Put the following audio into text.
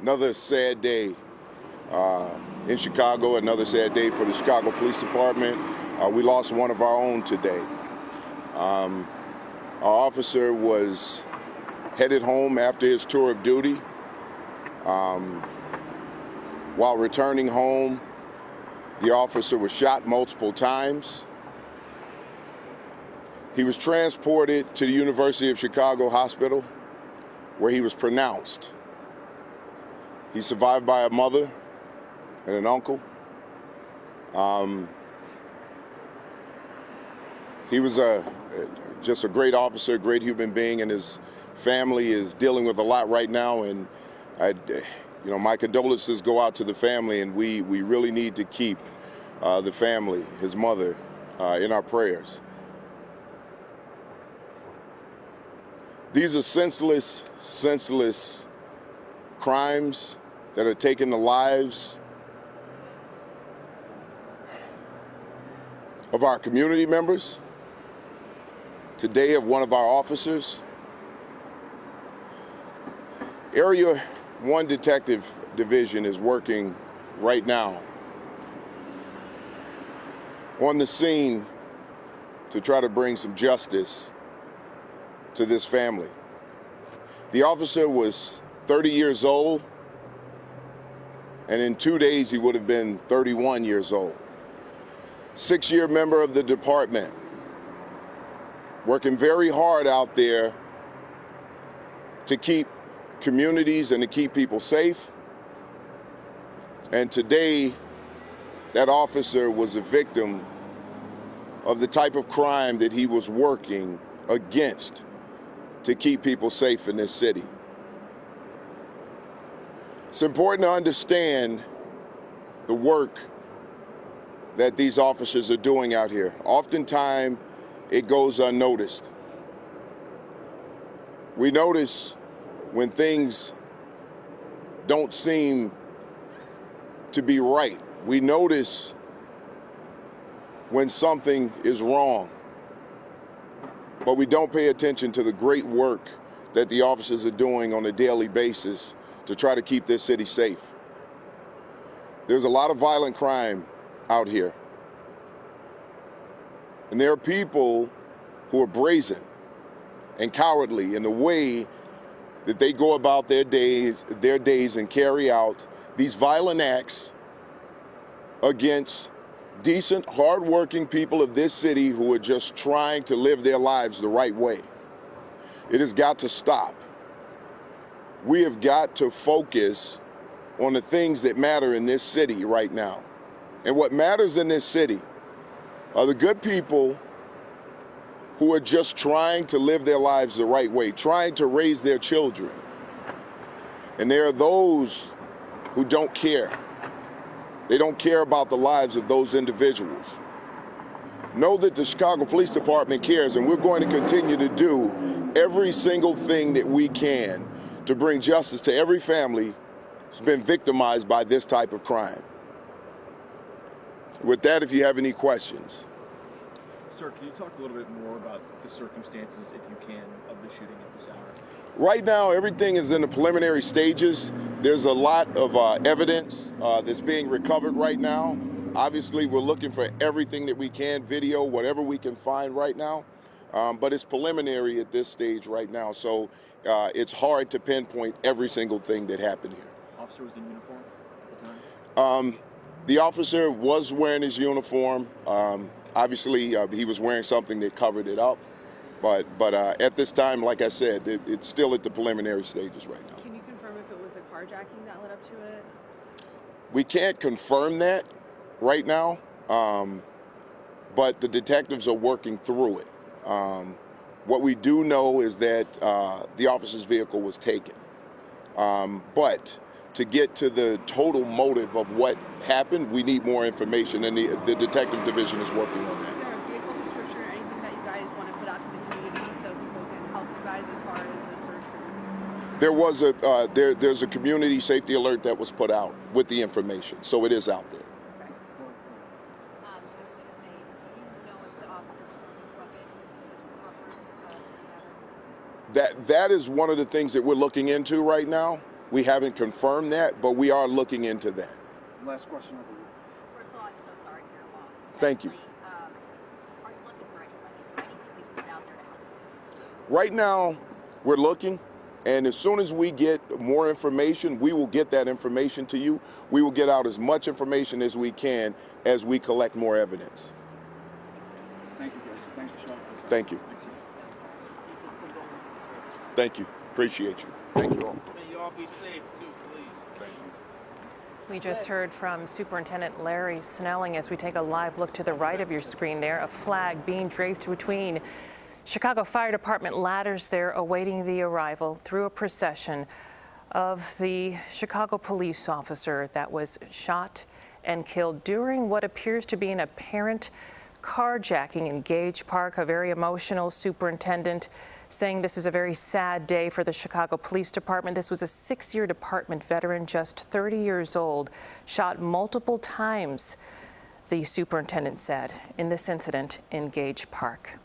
Another sad day in Chicago, another sad day for the Chicago Police Department. We lost one of our own today. Our officer was headed home after his tour of duty. While returning home, the officer was shot multiple times. He was transported to the University of Chicago Hospital, where he was pronounced. He's survived by a mother and an uncle. He was just a great officer, a great human being, and his family is dealing with a lot right now. And my condolences go out to the family, and we really need to keep the family, his mother, in our prayers. These are senseless crimes that are taking the lives of our community members, today of one of our officers. Area 1 Detective Division is working right now on the scene to try to bring some justice to this family. The officer was 30 years old, and in 2 days he would have been 31 years old. 6-year member of the department, working very hard out there to keep communities and to keep people safe. And today, that officer was a victim of the type of crime that he was working against to keep people safe in this city. It's important to understand the work that these officers are doing out here. Oftentimes, it goes unnoticed. We notice when things don't seem to be right. We notice when something is wrong. But we don't pay attention to the great work that the officers are doing on a daily basis to try to keep this city safe. There's a lot of violent crime out here. And there are people who are brazen and cowardly in the way that they go about their days and carry out these violent acts against decent, hardworking people of this city who are just trying to live their lives the right way. It has got to stop. We have got to focus on the things that matter in this city right now. And what matters in this city are the good people who are just trying to live their lives the right way, trying to raise their children. And there are those who don't care. They don't care about the lives of those individuals. Know that the Chicago Police Department cares, and we're going to continue to do every single thing that we can to bring justice to every family who's been victimized by this type of crime. With that, if you have any questions. Sir, can you talk a little bit more about the circumstances, if you can, of the shooting at this hour? Right now, everything is in the preliminary stages. There's a lot of evidence that's being recovered right now. Obviously, we're looking for everything that we can, video, whatever we can find right now. But it's preliminary at this stage right now, so it's hard to pinpoint every single thing that happened here. Officer was in uniform at the time? The officer was wearing his uniform. Obviously, he was wearing something that covered it up. But at this time, like I said, it's still at the preliminary stages right now. Can you confirm if it was a carjacking that led up to it? We can't confirm that right now, but the detectives are working through it. What we do know is that the officer's vehicle was taken. But to get to the total motive of what happened, we need more information, and the detective division is working on that. Is there a vehicle description or anything that you guys want to put out to the community so people can help you guys as far as the search for this? There was there's a community safety alert that was put out with the information, so it is out there. Okay. I was going to say, do you know if the officer's weapon was recovered? That is one of the things that we're looking into right now. We haven't confirmed that, but we are looking into that. Last question over here. First of all, I'm so sorry for your loss. Thank you. Secondly, are you looking for anybody? Is there anything we can put out there to help? Right now, we're looking, and as soon as we get more information, we will get that information to you. We will get out as much information as we can as we collect more evidence. Thank you, guys. Thanks for showing us. Thank you. Thank you. Appreciate you. Thank you all. May you all be safe too, please. Thank you. We just heard from Superintendent Larry Snelling as we take a live look to the right of your screen there, a flag being draped between Chicago Fire Department ladders there awaiting the arrival through a procession of the Chicago police officer that was shot and killed during what appears to be an apparent carjacking in Gage Park. A very emotional superintendent saying this is a very sad day for the Chicago Police Department. This was a 6-year department veteran, just 30 years old, shot multiple times, the superintendent said, in this incident in Gage Park.